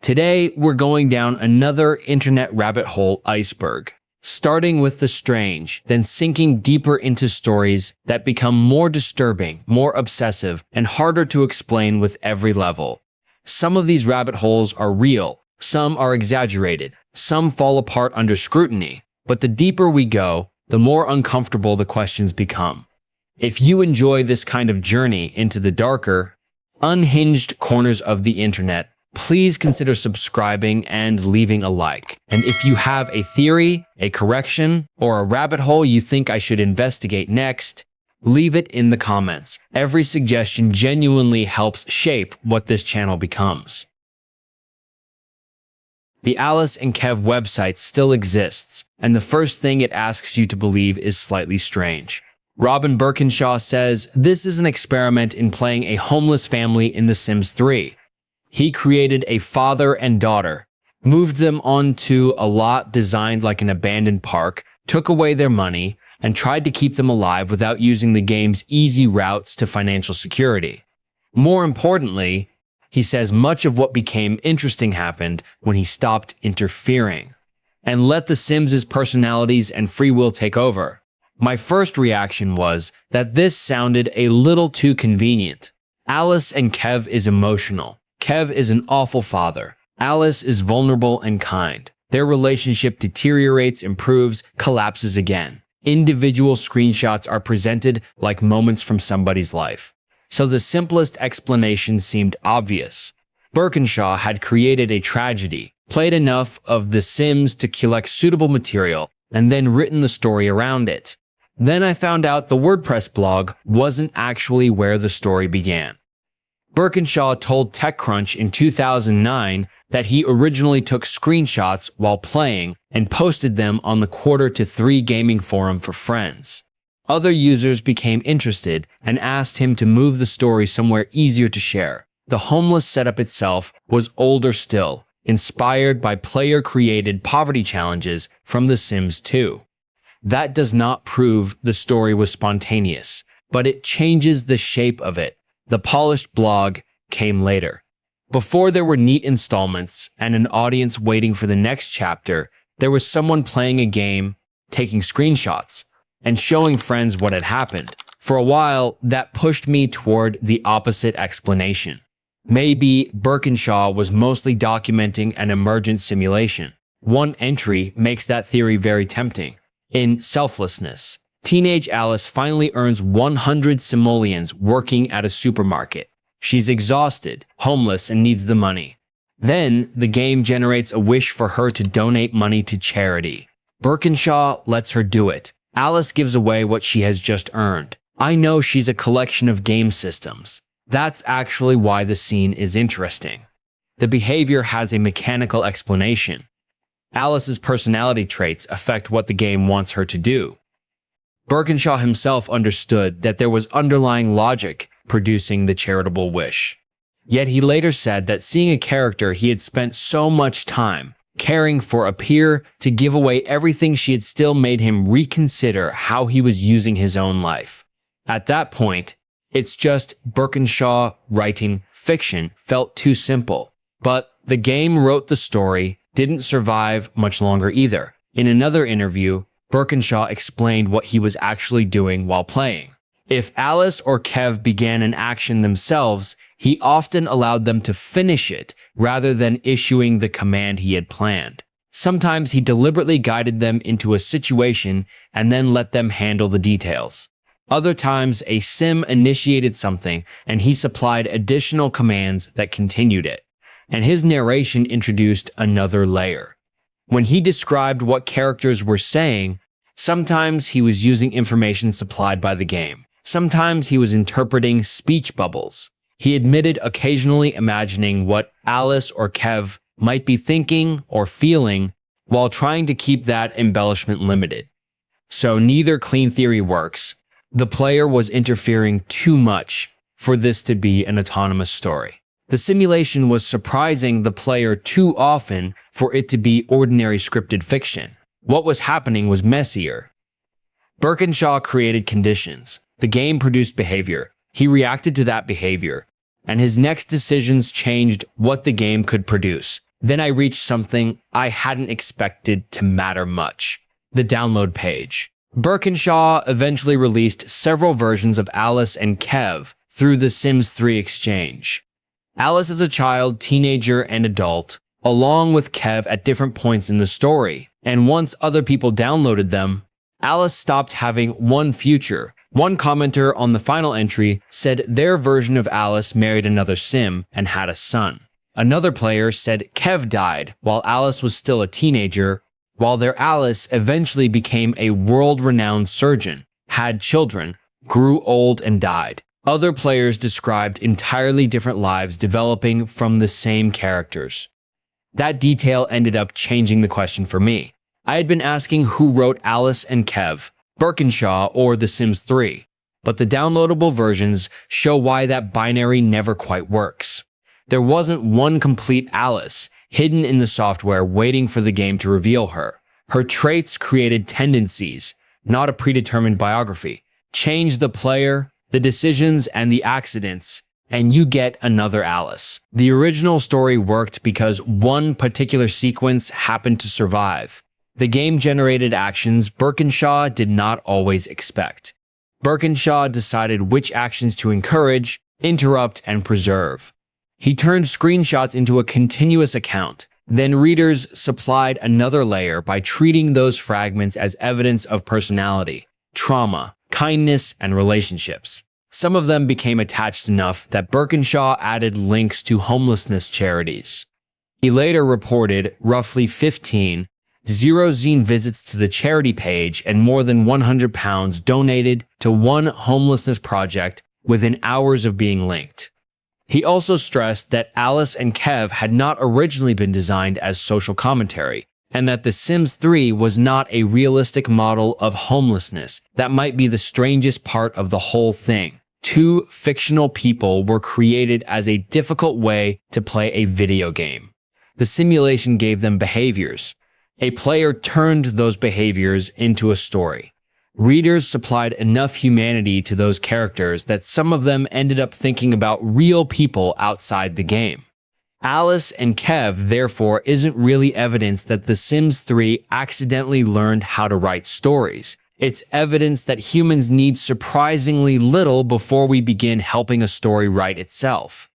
Today, we're going down another internet rabbit hole iceberg, starting with the strange, then sinking deeper into stories that become more disturbing, more obsessive, and harder to explain with every level. Some of these rabbit holes are real, some are exaggerated, some fall apart under scrutiny, but the deeper we go, the more uncomfortable the questions become. If you enjoy this kind of journey into the darker, unhinged corners of the internet, please consider subscribing and leaving a like. And if you have a theory, a correction, or a rabbit hole you think I should investigate next, leave it in the comments. Every suggestion genuinely helps shape what this channel becomes. The Alice and Kev website still exists, and the first thing it asks you to believe is slightly strange. Robin Birkinshaw says this is an experiment in playing a homeless family in The Sims 3. He created a father and daughter, moved them onto a lot designed like an abandoned park, took away their money, and tried to keep them alive without using the game's easy routes to financial security. More importantly, he says much of what became interesting happened when he stopped interfering and let the Sims' personalities and free will take over. My first reaction was that this sounded a little too convenient. Alice and Kev is emotional. Kev is an awful father. Alice is vulnerable and kind. Their relationship deteriorates, improves, collapses again. Individual screenshots are presented like moments from somebody's life. So the simplest explanation seemed obvious. Birkinshaw had created a tragedy, played enough of The Sims to collect suitable material, and then written the story around it. Then I found out the WordPress blog wasn't actually where the story began. Birkinshaw told TechCrunch in 2009 that he originally took screenshots while playing and posted them on the Quarter to 3 gaming forum for friends. Other users became interested and asked him to move the story somewhere easier to share. The homeless setup itself was older still, inspired by player-created poverty challenges from The Sims 2. That does not prove the story was spontaneous, but it changes the shape of it. The polished blog came later. Before there were neat installments and an audience waiting for the next chapter, there was someone playing a game, taking screenshots, and showing friends what had happened. For a while, that pushed me toward the opposite explanation. Maybe Birkinshaw was mostly documenting an emergent simulation. One entry makes that theory very tempting. In Selflessness, teenage Alice finally earns 100 simoleons working at a supermarket. She's exhausted, homeless, and needs the money. Then, the game generates a wish for her to donate money to charity. Birkinshaw lets her do it. Alice gives away what she has just earned. I know she's a collection of game systems. That's actually why the scene is interesting. The behavior has a mechanical explanation. Alice's personality traits affect what the game wants her to do. Birkinshaw himself understood that there was underlying logic producing the charitable wish. Yet he later said that seeing a character he had spent so much time caring for appear to give away everything she had still made him reconsider how he was using his own life. At that point, it's just Birkinshaw writing fiction felt too simple. But the game wrote the story didn't survive much longer either. In another interview, Birkinshaw explained what he was actually doing while playing. If Alice or Kev began an action themselves, he often allowed them to finish it rather than issuing the command he had planned. Sometimes he deliberately guided them into a situation and then let them handle the details. Other times, a sim initiated something and he supplied additional commands that continued it. And his narration introduced another layer. When he described what characters were saying, sometimes he was using information supplied by the game. Sometimes he was interpreting speech bubbles. He admitted occasionally imagining what Alice or Kev might be thinking or feeling while trying to keep that embellishment limited. So neither clean theory works. The player was interfering too much for this to be an autonomous story. The simulation was surprising the player too often for it to be ordinary scripted fiction. What was happening was messier. Birkinshaw created conditions. The game produced behavior. He reacted to that behavior, and his next decisions changed what the game could produce. Then I reached something I hadn't expected to matter much: the download page. Birkinshaw eventually released several versions of Alice and Kev through the Sims 3 exchange. Alice as a child, teenager, and adult, along with Kev at different points in the story. And once other people downloaded them, Alice stopped having one future. One commenter on the final entry said their version of Alice married another Sim and had a son. Another player said Kev died while Alice was still a teenager, while their Alice eventually became a world-renowned surgeon, had children, grew old, and died. Other players described entirely different lives developing from the same characters. That detail ended up changing the question for me. I had been asking who wrote Alice and Kev, Birkinshaw or The Sims 3, but the downloadable versions show why that binary never quite works. There wasn't one complete Alice hidden in the software waiting for the game to reveal her. Her traits created tendencies, not a predetermined biography. Change the player, the decisions, and the accidents, and you get another Alice. The original story worked because one particular sequence happened to survive. The game generated actions Birkinshaw did not always expect. Birkinshaw decided which actions to encourage, interrupt, and preserve. He turned screenshots into a continuous account. Then readers supplied another layer by treating those fragments as evidence of personality, trauma, kindness, and relationships. Some of them became attached enough that Birkinshaw added links to homelessness charities. He later reported roughly 15 zero-zine visits to the charity page and more than £100 donated to one homelessness project within hours of being linked. He also stressed that Alice and Kev had not originally been designed as social commentary, and that The Sims 3 was not a realistic model of homelessness. That might be the strangest part of the whole thing. Two fictional people were created as a difficult way to play a video game. The simulation gave them behaviors. A player turned those behaviors into a story. Readers supplied enough humanity to those characters that some of them ended up thinking about real people outside the game. Alice and Kev, therefore, isn't really evidence that The Sims 3 accidentally learned how to write stories. It's evidence that humans need surprisingly little before we begin helping a story write itself.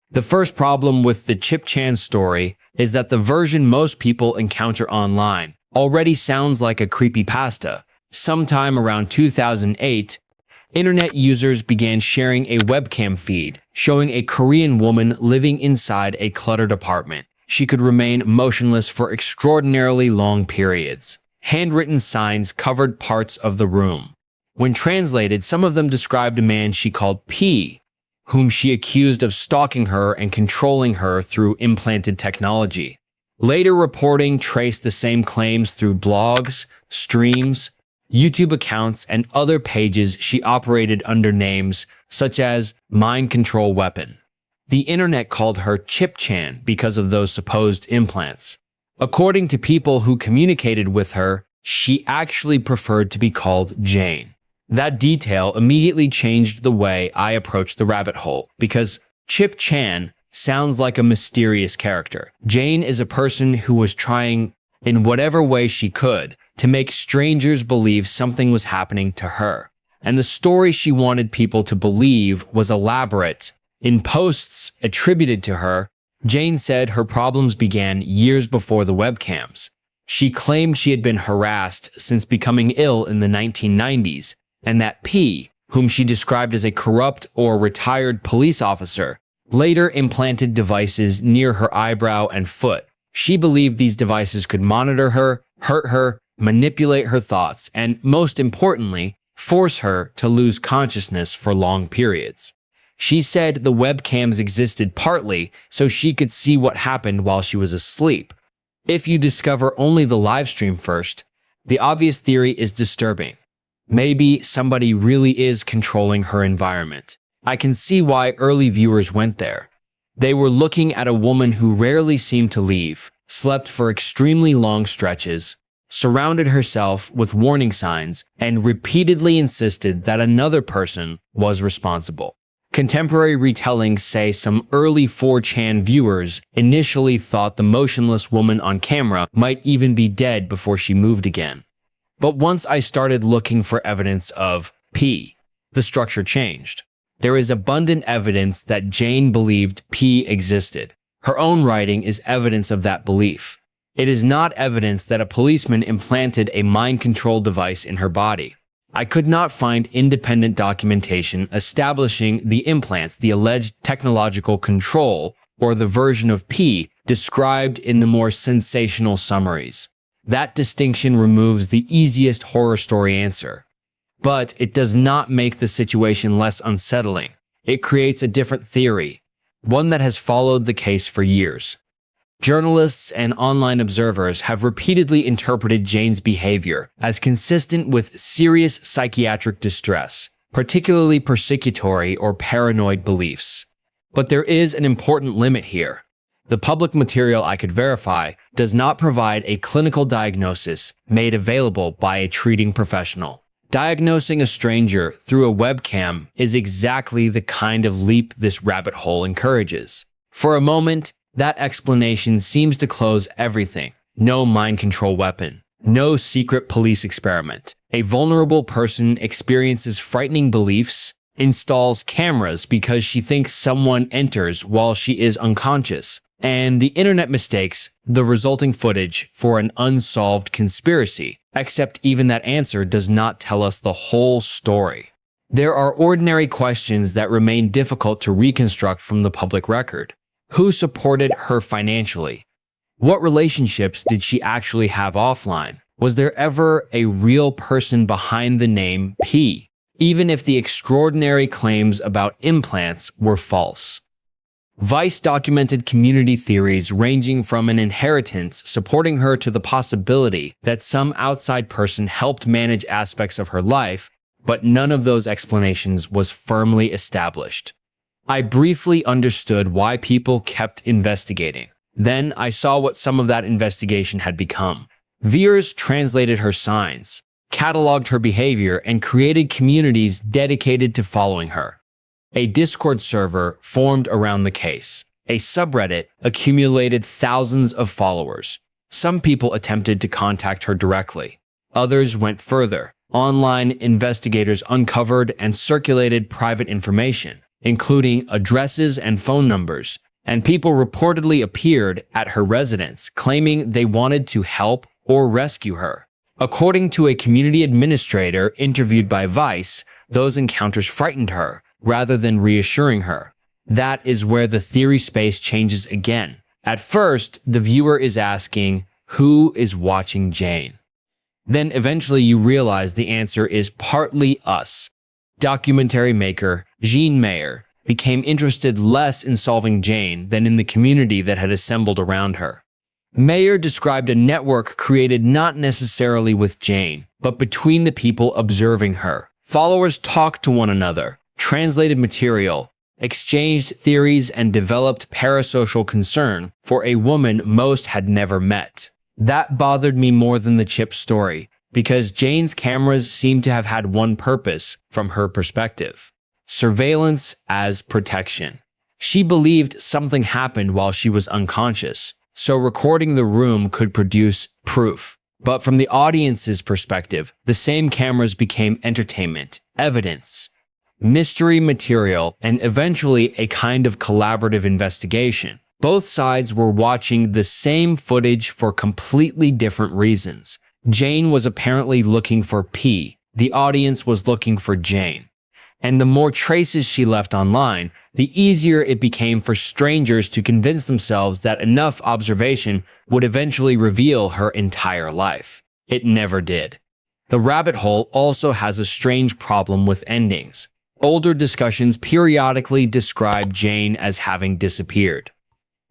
The first problem with the Chip Chan story is that the version most people encounter online already sounds like a creepypasta. Sometime around 2008, internet users began sharing a webcam feed showing a Korean woman living inside a cluttered apartment. She could remain motionless for extraordinarily long periods. Handwritten signs covered parts of the room. When translated, some of them described a man she called P, whom she accused of stalking her and controlling her through implanted technology. Later reporting traced the same claims through blogs, streams, YouTube accounts, and other pages she operated under names such as Mind Control Weapon. The internet called her Chip Chan because of those supposed implants. According to people who communicated with her, she actually preferred to be called Jane. That detail immediately changed the way I approached the rabbit hole, because Chip Chan sounds like a mysterious character. Jane is a person who was trying, in whatever way she could, to make strangers believe something was happening to her. And the story she wanted people to believe was elaborate. In posts attributed to her, Jane said her problems began years before the webcams. She claimed she had been harassed since becoming ill in the 1990s, and that P, whom she described as a corrupt or retired police officer, later implanted devices near her eyebrow and foot. She believed these devices could monitor her, hurt her, manipulate her thoughts, and, most importantly, force her to lose consciousness for long periods. She said the webcams existed partly so she could see what happened while she was asleep. If you discover only the live stream first, the obvious theory is disturbing. Maybe somebody really is controlling her environment. I can see why early viewers went there. They were looking at a woman who rarely seemed to leave, slept for extremely long stretches, surrounded herself with warning signs, and repeatedly insisted that another person was responsible. Contemporary retellings say some early 4chan viewers initially thought the motionless woman on camera might even be dead before she moved again. But once I started looking for evidence of P, the structure changed. There is abundant evidence that Jane believed P existed. Her own writing is evidence of that belief. It is not evidence that a policeman implanted a mind control device in her body. I could not find independent documentation establishing the implants, the alleged technological control, or the version of P described in the more sensational summaries. That distinction removes the easiest horror story answer. But it does not make the situation less unsettling. It creates a different theory, one that has followed the case for years. Journalists and online observers have repeatedly interpreted Jane's behavior as consistent with serious psychiatric distress, particularly persecutory or paranoid beliefs. But there is an important limit here. The public material I could verify does not provide a clinical diagnosis made available by a treating professional. Diagnosing a stranger through a webcam is exactly the kind of leap this rabbit hole encourages. For a moment, that explanation seems to close everything. No mind control weapon. No secret police experiment. A vulnerable person experiences frightening beliefs, installs cameras because she thinks someone enters while she is unconscious, and the internet mistakes the resulting footage for an unsolved conspiracy. Except even that answer does not tell us the whole story. There are ordinary questions that remain difficult to reconstruct from the public record. Who supported her financially? What relationships did she actually have offline? Was there ever a real person behind the name P, even if the extraordinary claims about implants were false? Vice documented community theories ranging from an inheritance supporting her to the possibility that some outside person helped manage aspects of her life, but none of those explanations was firmly established. I briefly understood why people kept investigating. Then I saw what some of that investigation had become. Viewers translated her signs, cataloged her behavior, and created communities dedicated to following her. A Discord server formed around the case. A subreddit accumulated thousands of followers. Some people attempted to contact her directly. Others went further. Online investigators uncovered and circulated private information, including addresses and phone numbers, and people reportedly appeared at her residence claiming they wanted to help or rescue her. According to a community administrator interviewed by Vice, those encounters frightened her rather than reassuring her. That is where the theory space changes again. At first, the viewer is asking, who is watching Jane? Then eventually you realize the answer is partly us. Documentary maker Jean Mayer became interested less in solving Jane than in the community that had assembled around her. Mayer described a network created not necessarily with Jane, but between the people observing her. Followers talked to one another, translated material, exchanged theories, and developed parasocial concern for a woman most had never met. That bothered me more than the chip story, because Jane's cameras seemed to have had one purpose from her perspective: surveillance as protection. She believed something happened while she was unconscious, so recording the room could produce proof. But from the audience's perspective, the same cameras became entertainment, evidence, mystery material, and eventually a kind of collaborative investigation. Both sides were watching the same footage for completely different reasons. Jane was apparently looking for P. The audience was looking for Jane. And the more traces she left online, the easier it became for strangers to convince themselves that enough observation would eventually reveal her entire life. It never did. The rabbit hole also has a strange problem with endings. Older discussions periodically describe Jane as having disappeared.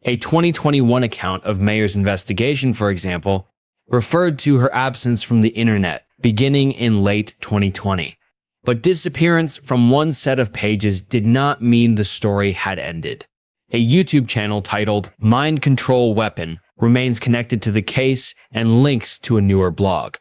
A 2021 account of Mayer's investigation, for example, referred to her absence from the internet beginning in late 2020. But disappearance from one set of pages did not mean the story had ended. A YouTube channel titled Mind Control Weapon remains connected to the case and links to a newer blog.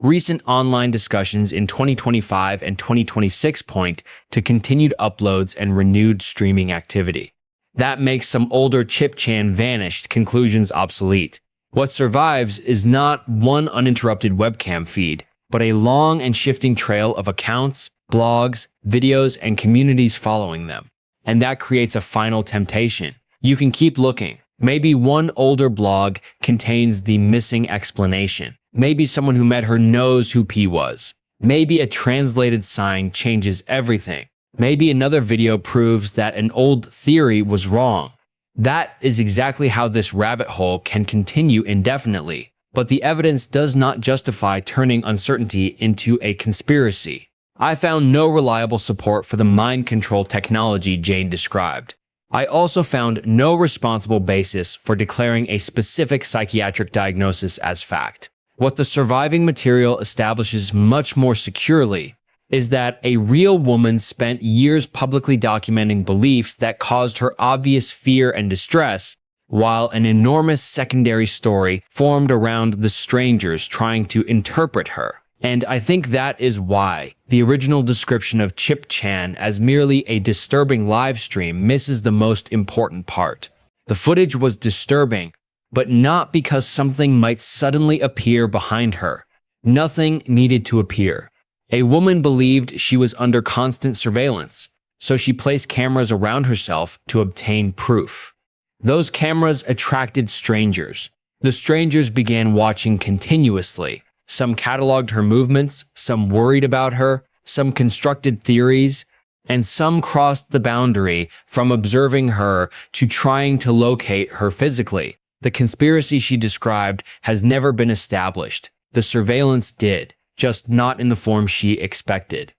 Recent online discussions in 2025 and 2026 point to continued uploads and renewed streaming activity. That makes some older ChipChan vanished conclusions obsolete. What survives is not one uninterrupted webcam feed, but a long and shifting trail of accounts, blogs, videos, and communities following them. And that creates a final temptation. You can keep looking. Maybe one older blog contains the missing explanation. Maybe someone who met her knows who P was. Maybe a translated sign changes everything. Maybe another video proves that an old theory was wrong. That is exactly how this rabbit hole can continue indefinitely. But the evidence does not justify turning uncertainty into a conspiracy. I found no reliable support for the mind control technology Jane described. I also found no responsible basis for declaring a specific psychiatric diagnosis as fact. What the surviving material establishes much more securely is that a real woman spent years publicly documenting beliefs that caused her obvious fear and distress, while an enormous secondary story formed around the strangers trying to interpret her. And I think that is why the original description of ChipChan as merely a disturbing live stream misses the most important part. The footage was disturbing, but not because something might suddenly appear behind her. Nothing needed to appear. A woman believed she was under constant surveillance, so she placed cameras around herself to obtain proof. Those cameras attracted strangers. The strangers began watching continuously. Some cataloged her movements, some worried about her, some constructed theories, and some crossed the boundary from observing her to trying to locate her physically. The conspiracy she described has never been established. The surveillance did, just not in the form she expected.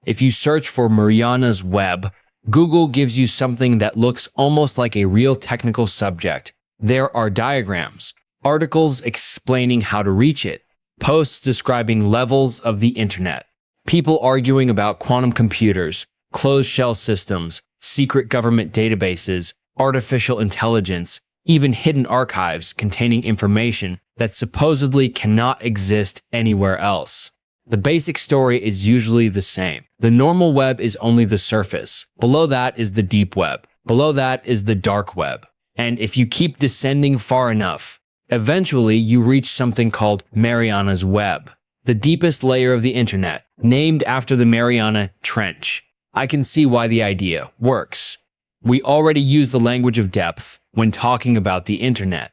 If you search for Mariana's Web, Google gives you something that looks almost like a real technical subject. There are diagrams, articles explaining how to reach it, posts describing levels of the internet, people arguing about quantum computers, closed shell systems, secret government databases, artificial intelligence, even hidden archives containing information that supposedly cannot exist anywhere else. The basic story is usually the same. The normal web is only the surface. Below that is the deep web. Below that is the dark web. And if you keep descending far enough, eventually you reach something called Mariana's Web, the deepest layer of the internet, named after the Mariana Trench. I can see why the idea works. We already use the language of depth when talking about the internet.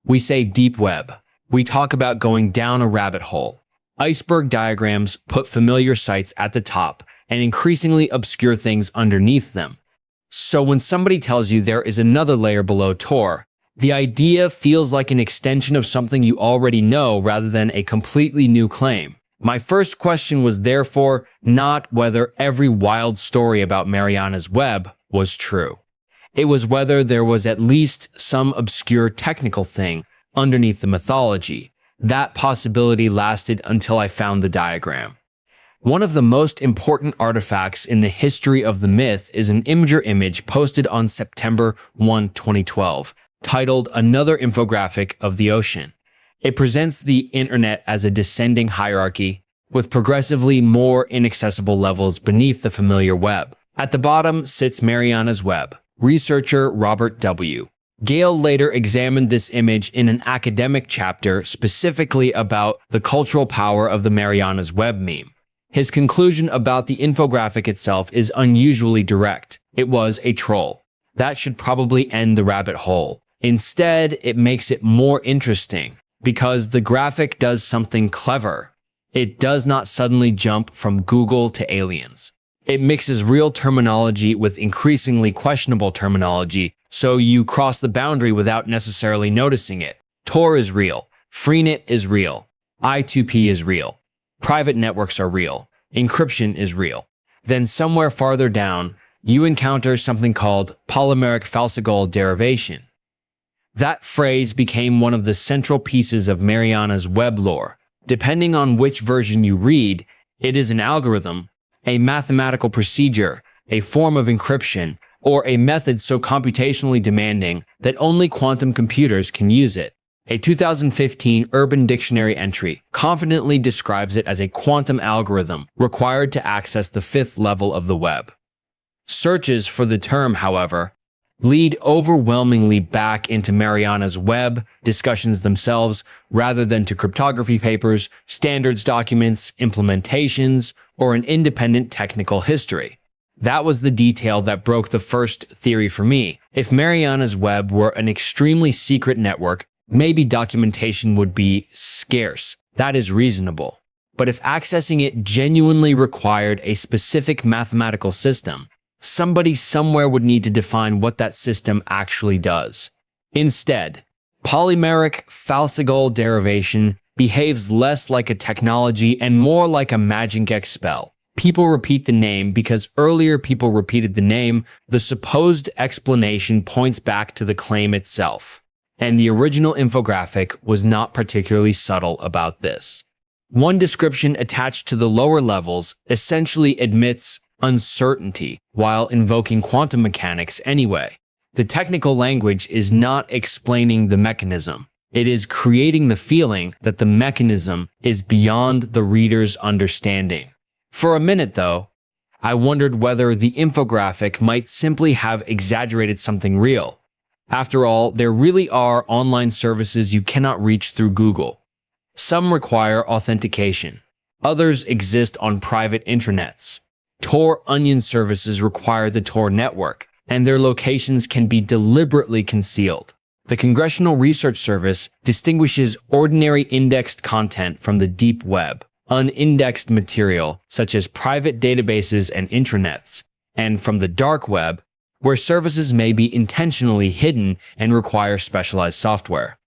We say deep web. We talk about going down a rabbit hole. Iceberg diagrams put familiar sites at the top and increasingly obscure things underneath them. So when somebody tells you there is another layer below Tor, the idea feels like an extension of something you already know rather than a completely new claim. My first question was therefore not whether every wild story about Mariana's Web was true. It was whether there was at least some obscure technical thing underneath the mythology. That possibility lasted until I found the diagram. One of the most important artifacts in the history of the myth is an Imager image posted on September 1, 2012, titled Another Infographic of the Ocean. It presents the internet as a descending hierarchy, with progressively more inaccessible levels beneath the familiar web. At the bottom sits Mariana's Web. Researcher Robert W. Gale later examined this image in an academic chapter specifically about the cultural power of the Mariana's Web meme. His conclusion about the infographic itself is unusually direct. It was a troll. That should probably end the rabbit hole. Instead, it makes it more interesting because the graphic does something clever. It does not suddenly jump from Google to aliens. It mixes real terminology with increasingly questionable terminology, so you cross the boundary without necessarily noticing it. Tor is real. Freenet is real. I2P is real. Private networks are real. Encryption is real. Then somewhere farther down, you encounter something called polymeric falsigal derivation. That phrase became one of the central pieces of Mariana's Web lore. Depending on which version you read, it is an algorithm, a mathematical procedure, a form of encryption, or a method so computationally demanding that only quantum computers can use it. A 2015 Urban Dictionary entry confidently describes it as a quantum algorithm required to access the fifth level of the web. Searches for the term, however, lead overwhelmingly back into Mariana's Web discussions themselves rather than to cryptography papers, standards documents, implementations, or an independent technical history. That was the detail that broke the first theory for me. If Mariana's Web were an extremely secret network, maybe documentation would be scarce. That is reasonable. But if accessing it genuinely required a specific mathematical system, somebody somewhere would need to define what that system actually does. Instead, polymeric falsigal derivation behaves less like a technology and more like a magic spell. People repeat the name because earlier people repeated the name. The supposed explanation points back to the claim itself. And the original infographic was not particularly subtle about this. One description attached to the lower levels essentially admits uncertainty while invoking quantum mechanics anyway. The technical language is not explaining the mechanism. It is creating the feeling that the mechanism is beyond the reader's understanding. For a minute, though, I wondered whether the infographic might simply have exaggerated something real. After all, there really are online services you cannot reach through Google. Some require authentication. Others exist on private intranets. Tor onion services require the Tor network, and their locations can be deliberately concealed. The Congressional Research Service distinguishes ordinary indexed content from the deep web, unindexed material such as private databases and intranets, and from the dark web, where services may be intentionally hidden and require specialized software.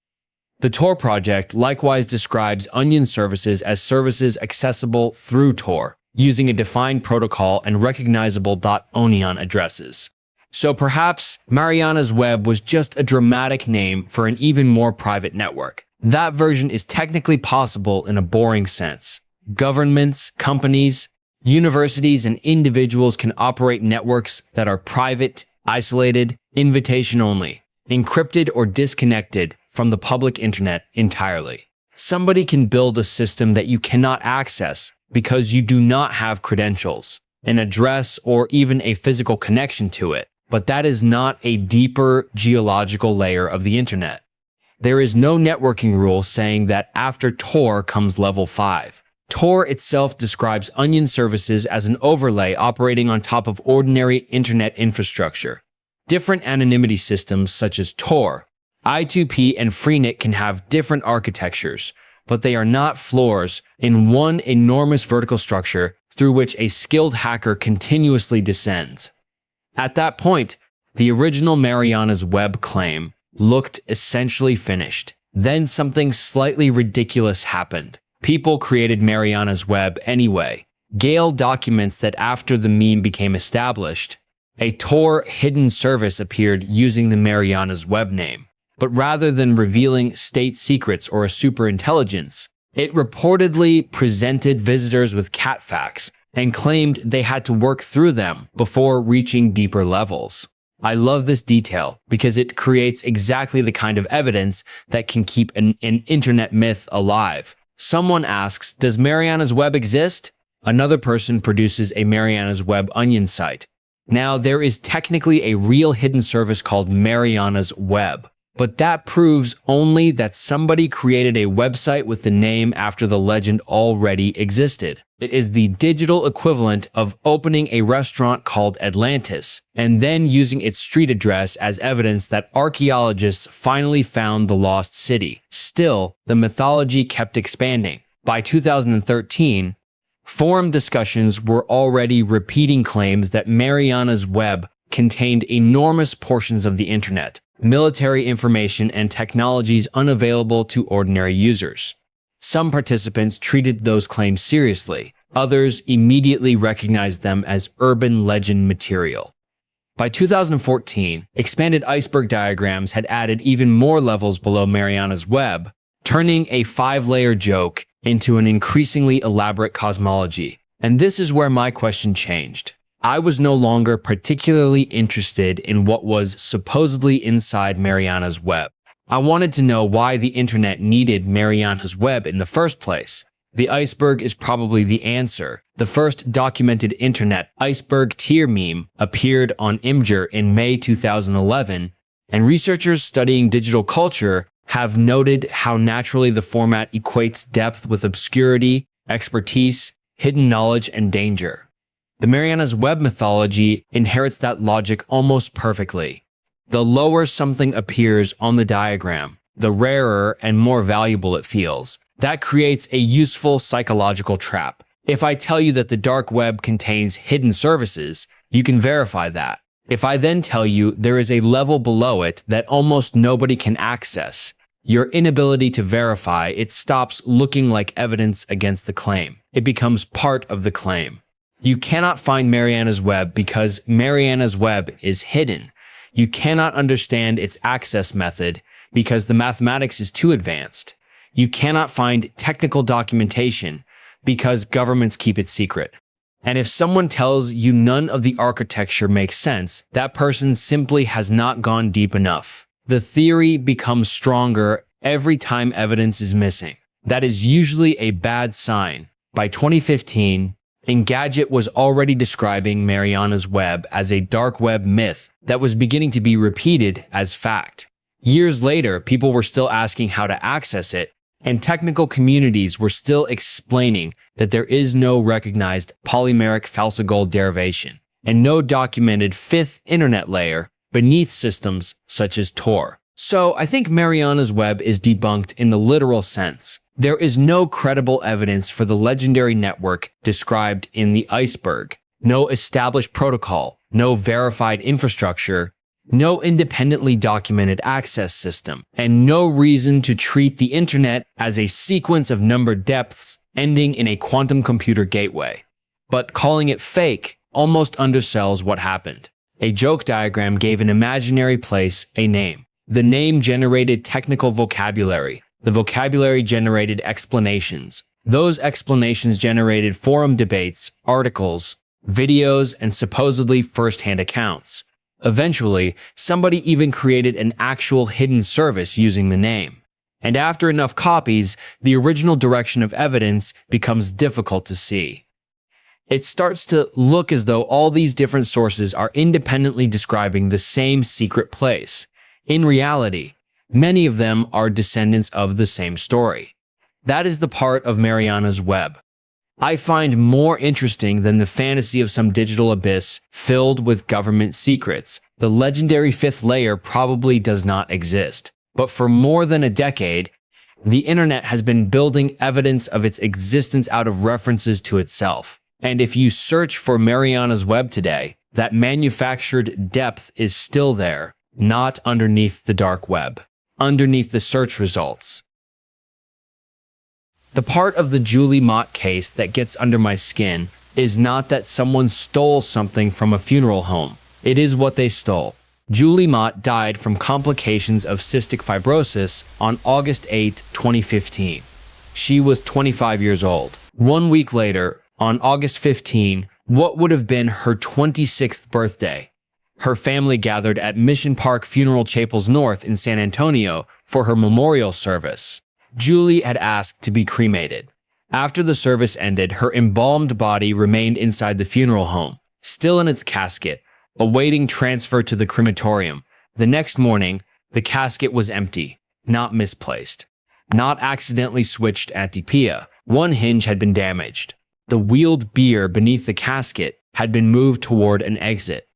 The Tor project likewise describes onion services as services accessible through Tor, using a defined protocol and recognizable .onion addresses. So perhaps Mariana's Web was just a dramatic name for an even more private network. That version is technically possible in a boring sense. Governments, companies, universities, and individuals can operate networks that are private, isolated, invitation only, encrypted or disconnected from the public internet entirely. Somebody can build a system that you cannot access because you do not have credentials, an address, or even a physical connection to it. But that is not a deeper geological layer of the internet. There is no networking rule saying that after Tor comes level 5. Tor itself describes onion services as an overlay operating on top of ordinary internet infrastructure. Different anonymity systems such as Tor, I2P, and Freenet can have different architectures, but they are not floors in one enormous vertical structure through which a skilled hacker continuously descends. At that point, the original Mariana's Web claim looked essentially finished. Then something slightly ridiculous happened. People created Mariana's Web anyway. Gale documents that after the meme became established, a Tor hidden service appeared using the Mariana's Web name. But rather than revealing state secrets or a superintelligence, it reportedly presented visitors with cat facts and claimed they had to work through them before reaching deeper levels. I love this detail because it creates exactly the kind of evidence that can keep an internet myth alive. Someone asks, does Mariana's Web exist? Another person produces a Mariana's Web onion site. Now, there is technically a real hidden service called Mariana's Web, but that proves only that somebody created a website with the name after the legend already existed. It is the digital equivalent of opening a restaurant called Atlantis and then using its street address as evidence that archaeologists finally found the lost city. Still, the mythology kept expanding. By 2013, forum discussions were already repeating claims that Mariana's Web contained enormous portions of the internet, military information, and technologies unavailable to ordinary users. Some participants treated those claims seriously. Others immediately recognized them as urban legend material. By 2014, expanded iceberg diagrams had added even more levels below Mariana's Web, turning a 5-layer joke into an increasingly elaborate cosmology. And this is where my question changed. I was no longer particularly interested in what was supposedly inside Mariana's Web. I wanted to know why the internet needed Mariana's Web in the first place. The iceberg is probably the answer. The first documented internet iceberg tear meme appeared on Imgur in May 2011, and researchers studying digital culture have noted how naturally the format equates depth with obscurity, expertise, hidden knowledge, and danger. The Mariana's Web mythology inherits that logic almost perfectly. The lower something appears on the diagram, the rarer and more valuable it feels. That creates a useful psychological trap. If I tell you that the dark web contains hidden services, you can verify that. If I then tell you there is a level below it that almost nobody can access, your inability to verify it stops looking like evidence against the claim. It becomes part of the claim. You cannot find Mariana's Web because Mariana's Web is hidden. You cannot understand its access method because the mathematics is too advanced. You cannot find technical documentation because governments keep it secret. And if someone tells you none of the architecture makes sense, that person simply has not gone deep enough. The theory becomes stronger every time evidence is missing. That is usually a bad sign. By 2015, Engadget was already describing Mariana's Web as a dark web myth that was beginning to be repeated as fact. Years later, people were still asking how to access it, and technical communities were still explaining that there is no recognized polymeric falsigold derivation and no documented fifth internet layer beneath systems such as Tor. So I think Mariana's Web is debunked in the literal sense. There is no credible evidence for the legendary network described in the iceberg, no established protocol, no verified infrastructure, no independently documented access system, and no reason to treat the internet as a sequence of numbered depths ending in a quantum computer gateway. But calling it fake almost undersells what happened. A joke diagram gave an imaginary place a name. The name generated technical vocabulary. The vocabulary generated explanations. Those explanations generated forum debates, articles, videos, and supposedly first-hand accounts. Eventually, somebody even created an actual hidden service using the name. And after enough copies, the original direction of evidence becomes difficult to see. It starts to look as though all these different sources are independently describing the same secret place. In reality, many of them are descendants of the same story. That is the part of Mariana's Web I find more interesting than the fantasy of some digital abyss filled with government secrets. The legendary fifth layer probably does not exist. But for more than a decade, the internet has been building evidence of its existence out of references to itself. And if you search for Mariana's Web today, that manufactured depth is still there, not underneath the dark web, underneath the search results. The part of the Julie Mott case that gets under my skin is not that someone stole something from a funeral home. It is what they stole. Julie Mott died from complications of cystic fibrosis on August 8, 2015. She was 25 years old. 1 week later, on August 15, what would have been her 26th birthday, her family gathered at Mission Park Funeral Chapels North in San Antonio for her memorial service. Julie had asked to be cremated. After the service ended, her embalmed body remained inside the funeral home, still in its casket, awaiting transfer to the crematorium. The next morning, the casket was empty, not misplaced, not accidentally switched anti-Pia. One hinge had been damaged. The wheeled bier beneath the casket had been moved toward an exit.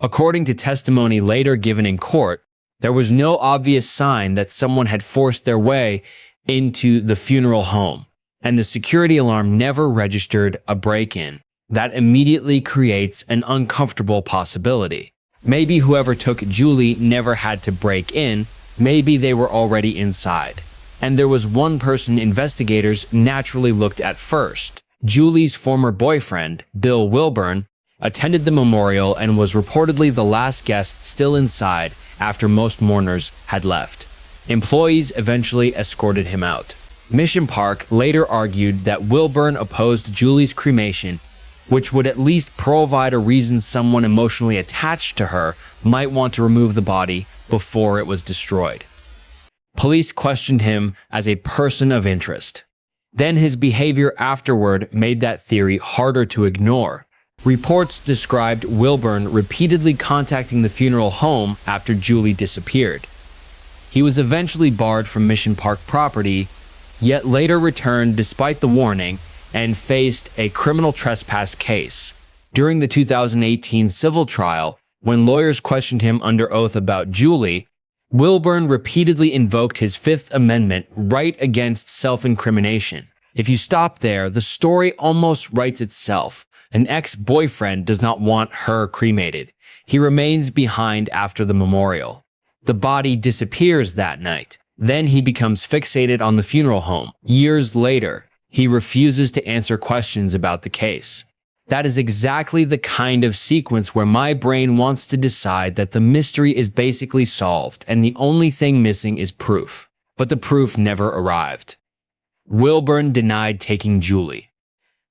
According to testimony later given in court, there was no obvious sign that someone had forced their way into the funeral home, and the security alarm never registered a break-in. That immediately creates an uncomfortable possibility. Maybe whoever took Julie never had to break in, maybe they were already inside. And there was one person investigators naturally looked at first. Julie's former boyfriend, Bill Wilburn, attended the memorial and was reportedly the last guest still inside after most mourners had left. Employees eventually escorted him out. Mission Park later argued that Wilburn opposed Julie's cremation, which would at least provide a reason someone emotionally attached to her might want to remove the body before it was destroyed. Police questioned him as a person of interest. Then his behavior afterward made that theory harder to ignore. Reports described Wilburn repeatedly contacting the funeral home after Julie disappeared. He was eventually barred from Mission Park property, yet later returned despite the warning and faced a criminal trespass case. During the 2018 civil trial, when lawyers questioned him under oath about Julie, Wilburn repeatedly invoked his Fifth Amendment right against self-incrimination. If you stop there, the story almost writes itself. An ex-boyfriend does not want her cremated. He remains behind after the memorial. The body disappears that night. Then he becomes fixated on the funeral home. Years later, he refuses to answer questions about the case. That is exactly the kind of sequence where my brain wants to decide that the mystery is basically solved and the only thing missing is proof. But the proof never arrived. Wilburn denied taking Julie.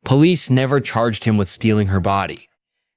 Police never charged him with stealing her body.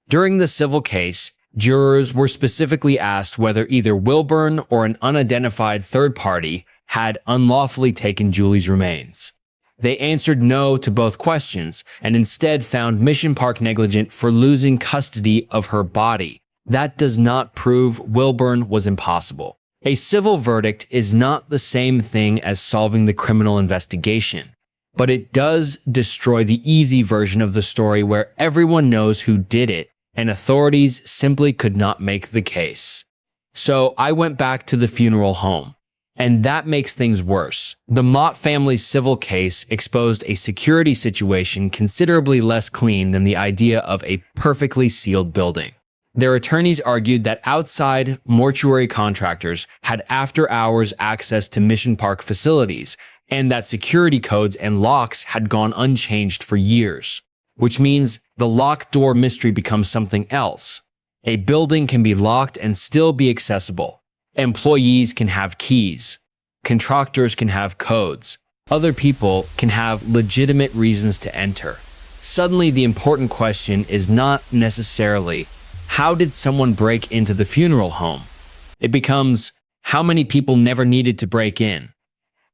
During the civil case, jurors were specifically asked whether either Wilburn or an unidentified third party had unlawfully taken Julie's remains. They answered no to both questions and instead found Mission Park negligent for losing custody of her body. That does not prove Wilburn was impossible. A civil verdict is not the same thing as solving the criminal investigation, but it does destroy the easy version of the story where everyone knows who did it and authorities simply could not make the case. So I went back to the funeral home. And that makes things worse. The Mott family's civil case exposed a security situation considerably less clean than the idea of a perfectly sealed building. Their attorneys argued that outside mortuary contractors had after-hours access to Mission Park facilities, and that security codes and locks had gone unchanged for years. Which means the locked door mystery becomes something else. A building can be locked and still be accessible. Employees can have keys. Contractors can have codes. Other people can have legitimate reasons to enter. Suddenly, the important question is not necessarily, how did someone break into the funeral home? It becomes, how many people never needed to break in?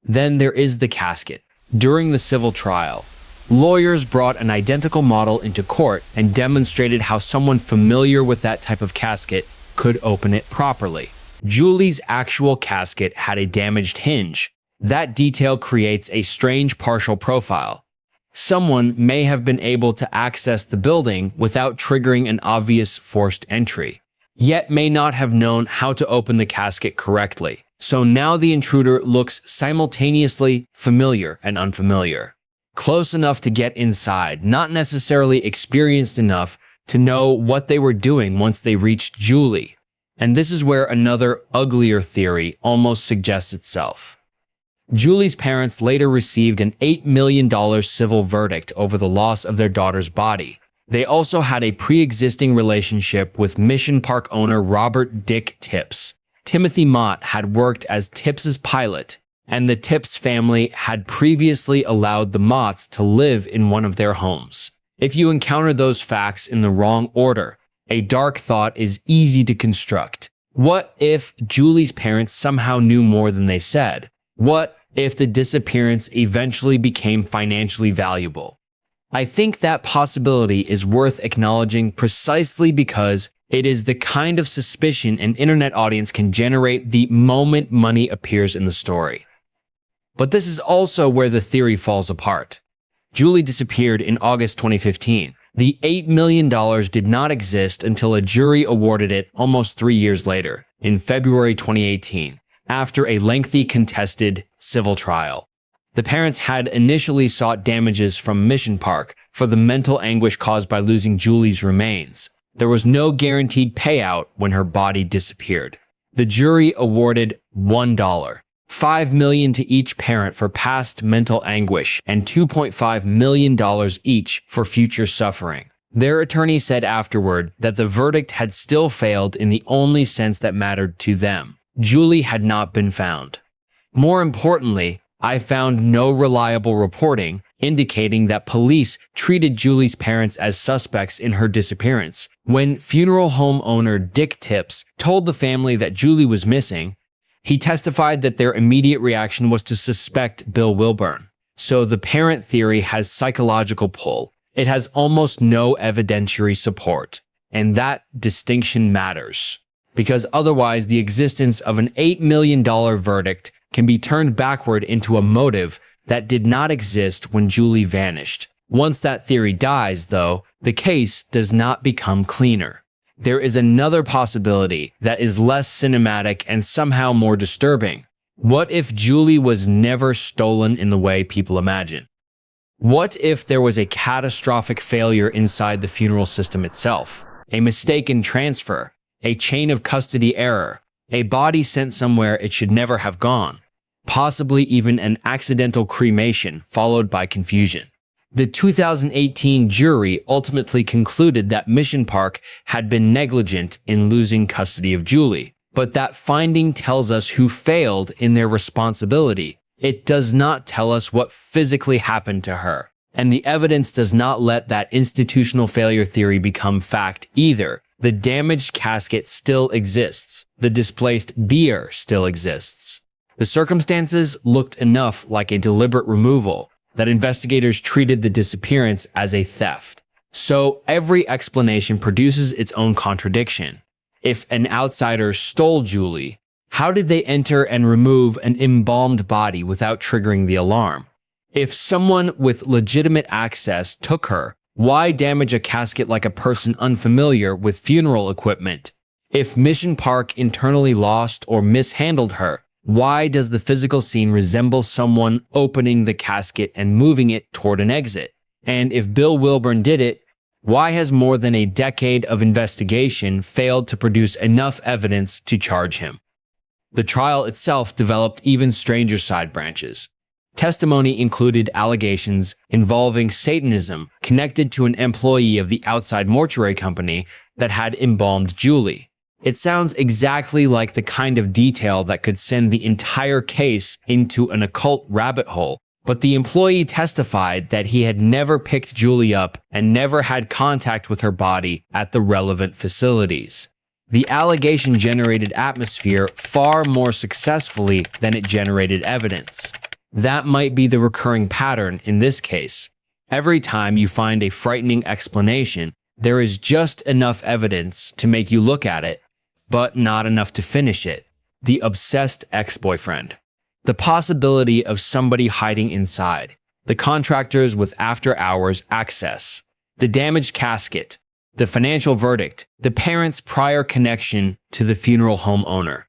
Then there is the casket. During the civil trial, lawyers brought an identical model into court and demonstrated how someone familiar with that type of casket could open it properly. Julie's actual casket had a damaged hinge. That detail creates a strange partial profile. Someone may have been able to access the building without triggering an obvious forced entry, yet may not have known how to open the casket correctly. So now the intruder looks simultaneously familiar and unfamiliar. Close enough to get inside, not necessarily experienced enough to know what they were doing once they reached Julie. And this is where another uglier theory almost suggests itself. Julie's parents later received an $8 million civil verdict over the loss of their daughter's body. They also had a pre-existing relationship with Mission Park owner Robert Dick Tipps. Timothy Mott had worked as Tipps's pilot, and the Tipps family had previously allowed the Motts to live in one of their homes. If you encounter those facts in the wrong order, a dark thought is easy to construct. What if Julie's parents somehow knew more than they said? What if the disappearance eventually became financially valuable? I think that possibility is worth acknowledging precisely because it is the kind of suspicion an internet audience can generate the moment money appears in the story. But this is also where the theory falls apart. Julie disappeared in August 2015. The $8 million did not exist until a jury awarded it almost 3 years later, in February 2018, after a lengthy contested civil trial. The parents had initially sought damages from Mission Park for the mental anguish caused by losing Julie's remains. There was no guaranteed payout when her body disappeared. The jury awarded $1. $5 million to each parent for past mental anguish and $2.5 million each for future suffering. Their attorney said afterward that the verdict had still failed in the only sense that mattered to them. Julie had not been found. More importantly, I found no reliable reporting indicating that police treated Julie's parents as suspects in her disappearance. When funeral home owner Dick Tipps told the family that Julie was missing, He testified that their immediate reaction was to suspect Bill Wilburn. So the parent theory has psychological pull. It has almost no evidentiary support. And that distinction matters, because otherwise the existence of an $8 million verdict can be turned backward into a motive that did not exist when Julie vanished. Once that theory dies, though, the case does not become cleaner. There is another possibility that is less cinematic and somehow more disturbing. What if Julie was never stolen in the way people imagine? What if there was a catastrophic failure inside the funeral system itself? A mistaken transfer, a chain of custody error, a body sent somewhere it should never have gone, possibly even an accidental cremation followed by confusion. The 2018 jury ultimately concluded that Mission Park had been negligent in losing custody of Julie, but that finding tells us who failed in their responsibility. It does not tell us what physically happened to her. And the evidence does not let that institutional failure theory become fact either. The damaged casket still exists. The displaced bier still exists. The circumstances looked enough like a deliberate removal that investigators treated the disappearance as a theft. So every explanation produces its own contradiction. If an outsider stole Julie, how did they enter and remove an embalmed body without triggering the alarm? If someone with legitimate access took her, why damage a casket like a person unfamiliar with funeral equipment? If Mission Park internally lost or mishandled her, why does the physical scene resemble someone opening the casket and moving it toward an exit? And if Bill Wilburn did it, why has more than a decade of investigation failed to produce enough evidence to charge him? The trial itself developed even stranger side branches. Testimony included allegations involving Satanism connected to an employee of the outside mortuary company that had embalmed Julie. It sounds exactly like the kind of detail that could send the entire case into an occult rabbit hole, but the employee testified that he had never picked Julie up and never had contact with her body at the relevant facilities. The allegation generated atmosphere far more successfully than it generated evidence. That might be the recurring pattern in this case. Every time you find a frightening explanation, there is just enough evidence to make you look at it, but not enough to finish it. The obsessed ex-boyfriend. The possibility of somebody hiding inside. The contractors with after-hours access. The damaged casket. The financial verdict. The parents' prior connection to the funeral home owner.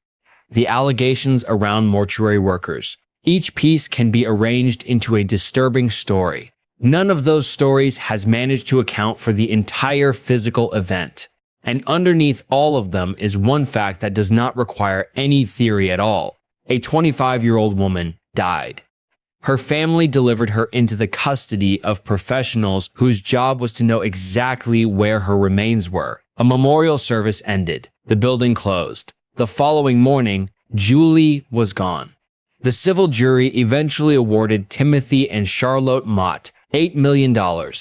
The allegations around mortuary workers. Each piece can be arranged into a disturbing story. None of those stories has managed to account for the entire physical event. And underneath all of them is one fact that does not require any theory at all. A 25-year-old woman died. Her family delivered her into the custody of professionals whose job was to know exactly where her remains were. A memorial service ended. The building closed. The following morning, Julie was gone. The civil jury eventually awarded Timothy and Charlotte Mott $8 million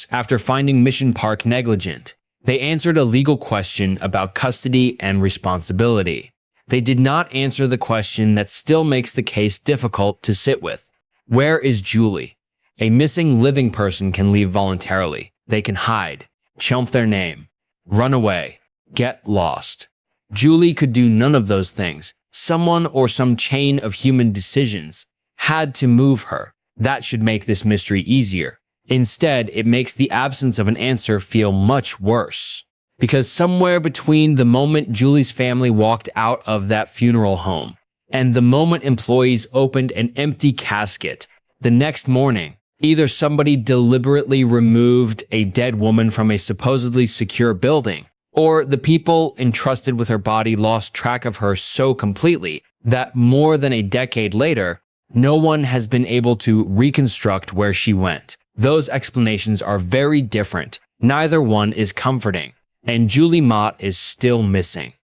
after finding Mission Park negligent. They answered a legal question about custody and responsibility. They did not answer the question that still makes the case difficult to sit with. Where is Julie? A missing living person can leave voluntarily. They can hide, chump their name, run away, get lost. Julie could do none of those things. Someone or some chain of human decisions had to move her. That should make this mystery easier. Instead, it makes the absence of an answer feel much worse. Because somewhere between the moment Julie's family walked out of that funeral home and the moment employees opened an empty casket, the next morning, either somebody deliberately removed a dead woman from a supposedly secure building, or the people entrusted with her body lost track of her so completely that more than a decade later, no one has been able to reconstruct where she went. Those explanations are very different. Neither one is comforting, and Julie Mott is still missing.